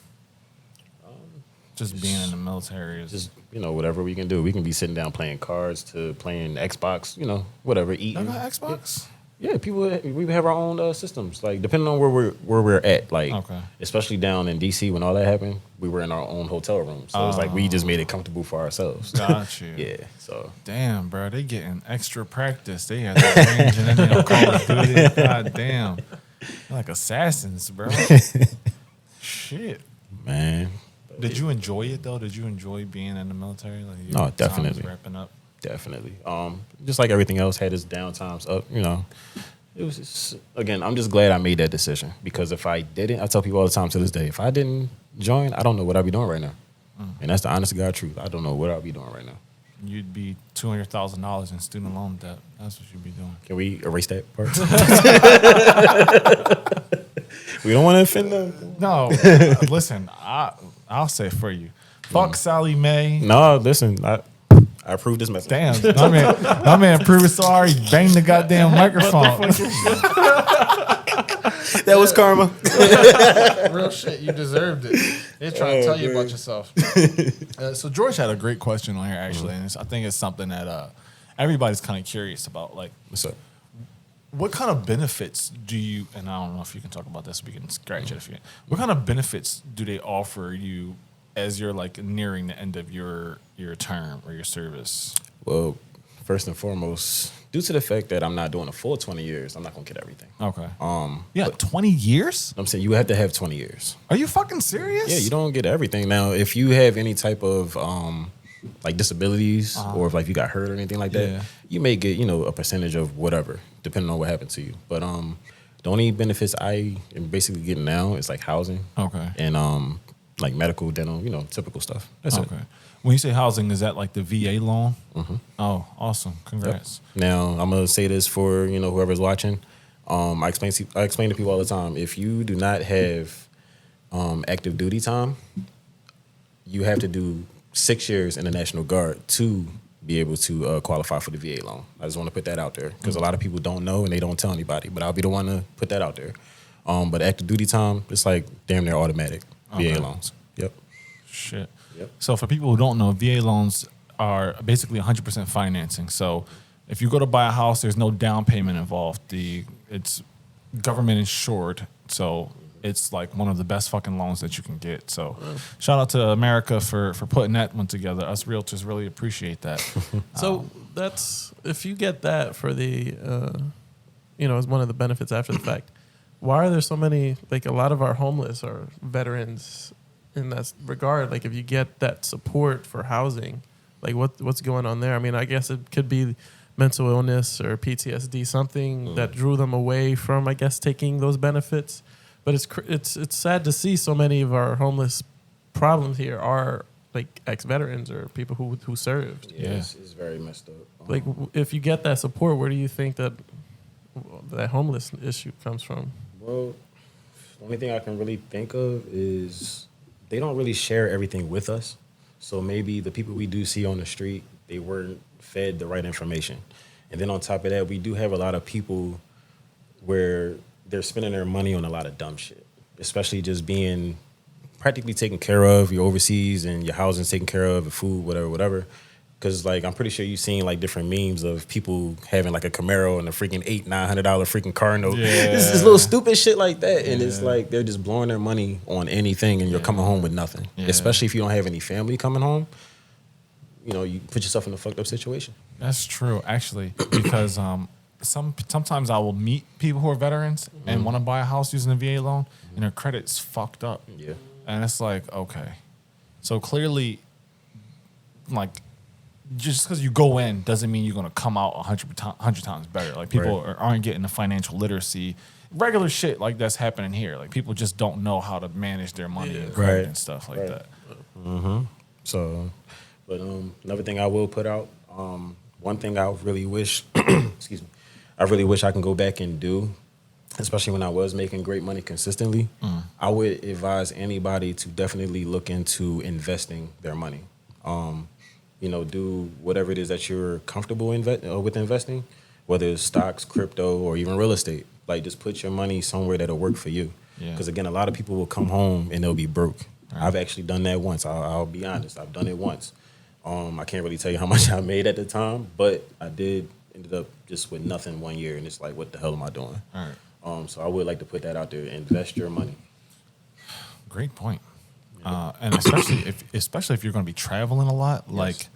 Just being in the military is Just, whatever we can do. We can be sitting down playing cards to playing Xbox, whatever, eating. y'all got Xbox? Yeah, we have our own systems. Like depending on where we're at, like especially down in DC when all that happened, we were in our own hotel room. So it's like we just made it comfortable for ourselves. Got you. Yeah. So damn, bro, they getting extra practice. They have the range and then they don't Call of Duty. God damn, they're like assassins, bro. Shit, man. Did you enjoy it though? Did you enjoy being in the military? Like no, definitely wrapping up. Definitely. Just like everything else had its downtimes up, It was just, again, I'm just glad I made that decision because if I didn't, I tell people all the time to this day, if I didn't join, I don't know what I'd be doing right now. And that's the honest to God truth. I don't know what I'd be doing right now. You'd be $200,000 in student loan debt. That's what you'd be doing. Can we erase that part? We don't want to offend them. No, listen, I'll say for you. Fuck Sally Mae. No, listen, I approve this message. Damn, my man approved it so hard he banged the goddamn microphone. That was karma. Real shit, you deserved it. They're trying to tell you about yourself. So George had a great question on here actually, and I think it's something that everybody's kind of curious about. Like, What's up? what kind of benefits do you? And I don't know if you can talk about this. We can scratch it if you can. What kind of benefits do they offer you as you're like nearing the end of your term or your service? Well, first and foremost, due to the fact that I'm not doing a full 20 years, I'm not gonna get everything. Okay. Yeah, 20 years? I'm saying you have to have 20 years. Are you fucking serious? Yeah, you don't get everything. Now, if you have any type of like disabilities or if like you got hurt or anything like that, you may get, a percentage of whatever, depending on what happened to you. But the only benefits I am basically getting now is like housing. Okay. And like medical, dental, typical stuff. That's it. When you say housing, is that like the VA loan? Mm-hmm. Oh, awesome! Congrats. Yep. Now I'm gonna say this for whoever's watching. I explain to people all the time. If you do not have active duty time, you have to do 6 years in the National Guard to be able to qualify for the VA loan. I just want to put that out there because a lot of people don't know and they don't tell anybody. But I'll be the one to put that out there. But active duty time, it's like damn near automatic VA loans. Yep. Shit. Yep. So for people who don't know, VA loans are basically 100% financing. So if you go to buy a house, there's no down payment involved. It's government insured. So it's like one of the best fucking loans that you can get. So shout out to America for putting that one together. Us realtors really appreciate that. So that's, if you get that for the, as one of the benefits after the fact, why are there so many, like a lot of our homeless are veterans in that regard? Like if you get that support for housing, like what's going on there? I mean, I guess it could be mental illness or PTSD, something that drew them away from, I guess, taking those benefits. But it's sad to see so many of our homeless problems here are like ex-veterans or people who served. Yeah, it's very messed up. Like if you get that support, where do you think that homeless issue comes from? Well, the only thing I can really think of is they don't really share everything with us. So maybe the people we do see on the street, they weren't fed the right information. And then on top of that, we do have a lot of people where they're spending their money on a lot of dumb shit, especially just being practically taken care of. You're overseas and your housing's taken care of, your food, whatever. Because like I'm pretty sure you've seen like different memes of people having like a Camaro and a freaking $800-900 freaking car note. It's little stupid shit like that, and it's like they're just blowing their money on anything, and you're coming home with nothing. Especially if you don't have any family coming home. You know, you put yourself in a fucked up situation. That's true, actually, because sometimes I will meet people who are veterans and want to buy a house using a VA loan, and their credit's fucked up. Yeah, and it's like, okay, so clearly, like, just because you go in doesn't mean you're going to come out 100 times better. Like, people aren't getting the financial literacy, regular shit like that's happening here. Like, people just don't know how to manage their money and credit and stuff like that. So, but another thing I will put out, one thing I really wish, excuse me, I really wish I can go back and do, especially when I was making great money consistently. I would advise anybody to definitely look into investing their money. You know, do whatever it is that you're comfortable with investing, whether it's stocks, crypto, or even real estate. Like, just put your money somewhere that'll work for you. Because, again, a lot of people will come home and they'll be broke. I've actually done that once. I'll be honest. I've done it once. I can't really tell you how much I made at the time, but I ended up just with nothing 1 year, and it's like, what the hell am I doing? So I would like to put that out there. Invest your money. Great point. And especially if you're going to be traveling a lot, like,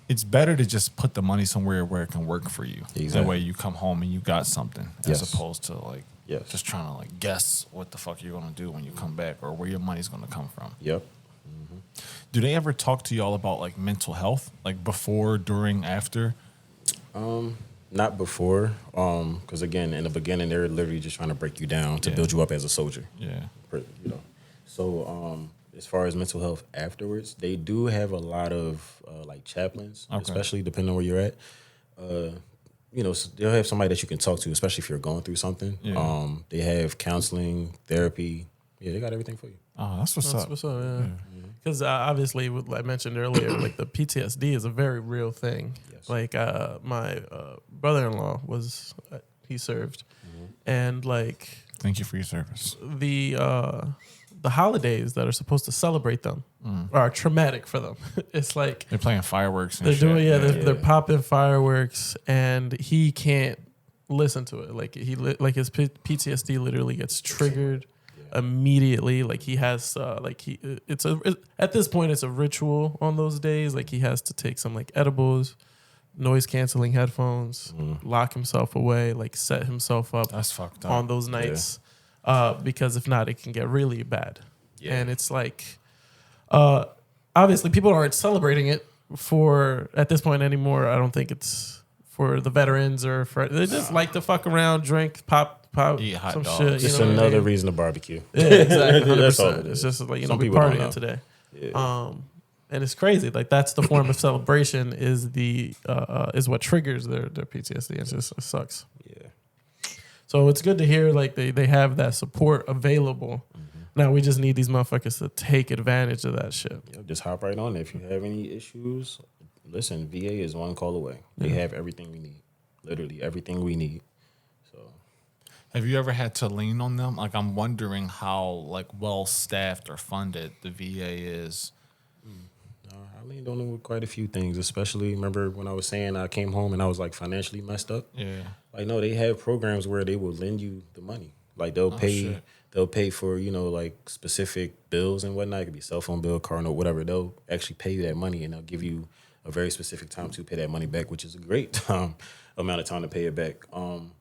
it's better to just put the money somewhere where it can work for you. Exactly. That way you come home and you got something, as opposed to like just trying to like guess what the fuck you're going to do when you come back or where your money's going to come from. Do they ever talk to y'all about like mental health, like before, during, after? Not before, because again, in the beginning, they're literally just trying to break you down to build you up as a soldier. You know. So as far as mental health afterwards, they do have a lot of like chaplains, especially depending on where you're at. You know, so they'll have somebody that you can talk to, especially if you're going through something. They have counseling, therapy. Yeah, they got everything for you. Oh, that's what's up. Because obviously, what I mentioned earlier, like the PTSD is a very real thing. Like my brother-in-law he served, and like, thank you for your service. The holidays that are supposed to celebrate them are traumatic for them. It's like they're playing fireworks. And they're shit. doing they're popping fireworks, and he can't listen to it. Like his PTSD literally gets triggered immediately. Like he has at this point it's a ritual on those days. Like he has to take some like edibles, noise canceling headphones, lock himself away, like set himself up. That's fucked up on those nights. Because if not, it can get really bad. And it's like, obviously people aren't celebrating it at this point anymore. I don't think it's for the veterans or they just like to fuck around, drink, pop, eat hot some dogs. Shit. Just another reason to barbecue. Yeah, exactly. 100%. That's all it's just like, Some we partying today. And it's crazy. Like that's the form of celebration is what triggers their PTSD. It sucks. So it's good to hear like they have that support available. Now we just need these motherfuckers to take advantage of that shit. Just hop right on it. If you have any issues, listen, VA is one call away. They have everything we need. Literally everything we need. So have you ever had to lean on them? Like I'm wondering how like well staffed or funded the VA is. I leaned on them with quite a few things, especially remember when I was saying I came home and I was like financially messed up. Like no, they have programs where they will lend you the money. Like they'll pay for, you know, like specific bills and whatnot. It could be cell phone bill, car note, whatever. They'll actually pay you that money and they'll give you a very specific time to pay that money back, which is a great amount of time to pay it back. And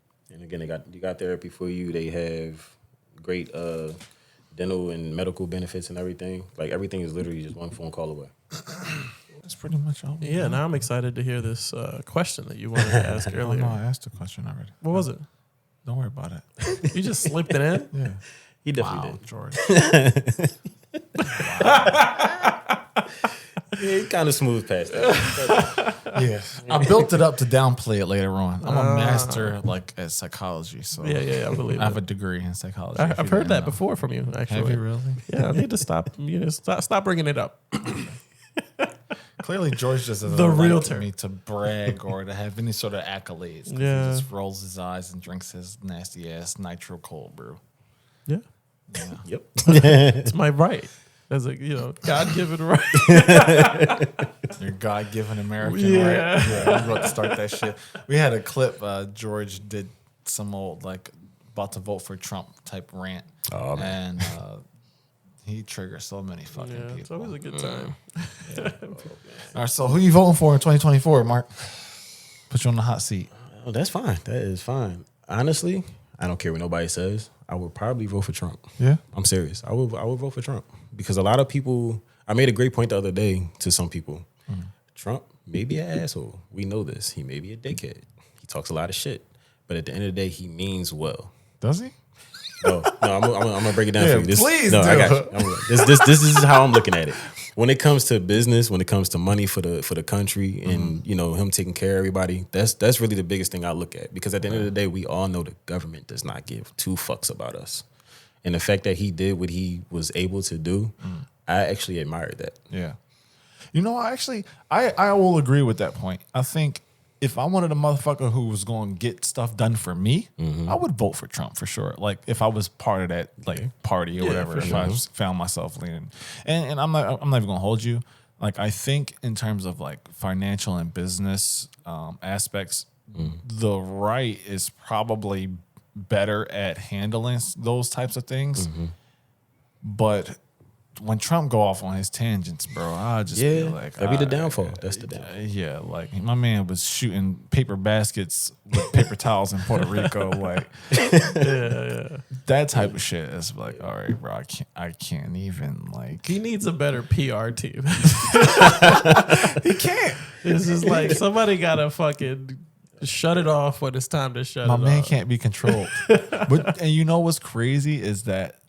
again, you got therapy for you. They have great dental and medical benefits and everything. Like everything is literally just one phone call away. That's pretty much all. Yeah, now I'm excited to hear this question that you wanted to ask earlier. No, I asked the question already. What was it? Don't worry about it. You just slipped it in? Yeah. He definitely did. George. He kind of smooth past that. Yeah. I built it up to downplay it later on. I'm a master like at psychology. So yeah, I believe I have a degree in psychology. I've heard that before from you, actually. Have you really? Yeah, I need to stop. Stop bringing it up. Clearly, George just doesn't the like realtor. Me to brag or to have any sort of accolades. Yeah. He just rolls his eyes and drinks his nasty ass nitro cold brew. Yeah. Yep. It's my right. as a God-given right. Your God-given American Yeah. right. Yeah, I'm about to start that shit. We had a clip. George did some old about to vote for Trump type rant, and he triggers so many fucking people. It's always a good time. All right, so who you voting for in 2024, Mark? Put you on the hot seat. Oh, that's fine. That is fine. Honestly, I don't care what nobody says. I would probably vote for Trump. Yeah, I'm serious. I would vote for Trump because a lot of people. I made a great point the other day to some people. Trump may be an asshole. We know this. He may be a dickhead. He talks a lot of shit, but at the end of the day, he means well. does he? No, I'm gonna break it down for you. Please no, do. I got you. This is how I'm looking at it. When it comes to business, when it comes to money for the country, and him taking care of everybody, that's really the biggest thing I look at. Because at the end of the day, we all know the government does not give two fucks about us, and the fact that he did what he was able to do, I actually admired that. Yeah. I will agree with that point. I think if I wanted a motherfucker who was going to get stuff done for me, I would vote for Trump for sure. Like if I was part of that party or whatever, if I found myself leaning. And I'm not even going to hold you. Like I think in terms of like financial and business aspects, the right is probably better at handling those types of things. But when Trump go off on his tangents, bro, I just feel like that'd be the downfall. That's the downfall. Yeah, like my man was shooting paper baskets with paper towels in Puerto Rico, like that type of shit. It's like, all right, bro, I can't even like. He needs a better PR team. He can't. It's just like somebody gotta fucking shut it off when it's time to shut it off. My man can't be controlled. And you know what's crazy is that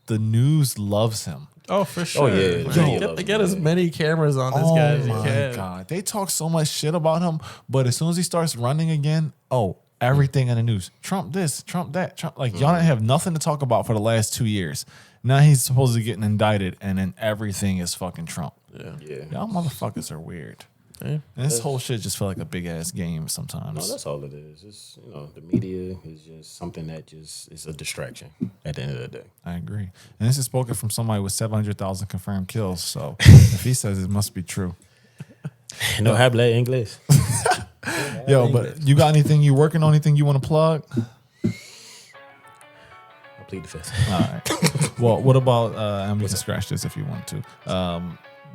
the news loves him. Oh, for sure. Get as many cameras on this guy as you can. Oh, my God. They talk so much shit about him, but as soon as he starts running again, everything in the news. Trump this, Trump that. Trump. Like, y'all didn't have nothing to talk about for the last 2 years. Now he's supposedly getting indicted, and then everything is fucking Trump. Yeah. Y'all motherfuckers are weird. And this whole shit just feel like a big-ass game sometimes. No, that's all it is. It's, the media is just something that just is a distraction at the end of the day. I agree. And this is spoken from somebody with 700,000 confirmed kills, so if he says it must be true. No habla inglés. Yo, but you got anything you working on, anything you want to plug? I plead the fifth. All right. Well, what about, and we can scratch this if you want to.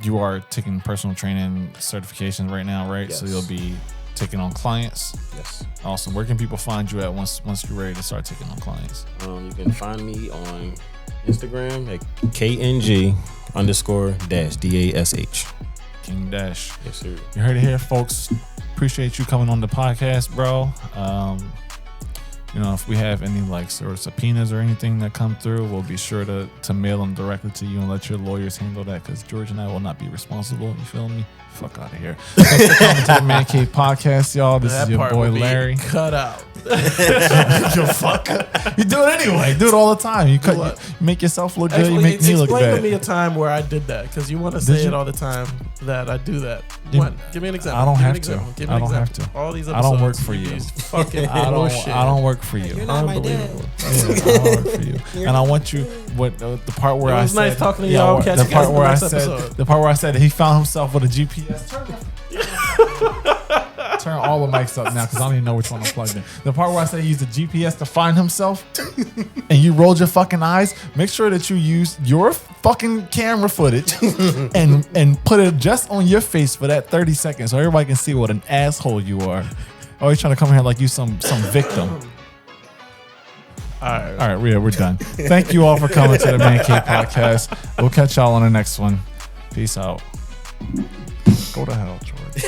You are taking personal training certification right now, right? Yes. So you'll be taking on clients. Yes. Awesome. Where can people find you at once you're ready to start taking on clients? You can find me on Instagram at KNG_-DASH. King Dash. Yes, sir. You heard it here, folks. Appreciate you coming on the podcast, bro. If we have any sort of subpoenas or anything that come through, we'll be sure to mail them directly to you and let your lawyers handle that, because George and I will not be responsible. You feel me? Fuck out of here. Thanks for coming to the Mancave Podcast, y'all. This is your boy Larry. Cut out. You fuck. You do it anyway. Do it all the time. You make yourself look good. You make me look bad. Explain to me a time where I did that, because you want to say it all the time that I do that. When? Give me an example. I don't have to. Give me an example. Have to. All these I episodes. don't work for you. Fucking I don't work for you. You're not my dad. I don't work for you. And I want you. The part where I said. It was nice talking to y'all. Catch the you guys part in where the I next said. episode. The part where I said that he found himself with a GPS. Turn all the mics up now, because I don't even know which one I'm plugged in. The part where I said he used a GPS to find himself, and you rolled your fucking eyes. Make sure that you use your fucking camera footage and put it just on your face for that 30 seconds, so everybody can see what an asshole you are. Always trying to come here like you some victim. All right, we're done. Thank you all for coming to the Mancave Podcast. We'll catch y'all on the next one. Peace out. Go to hell, George.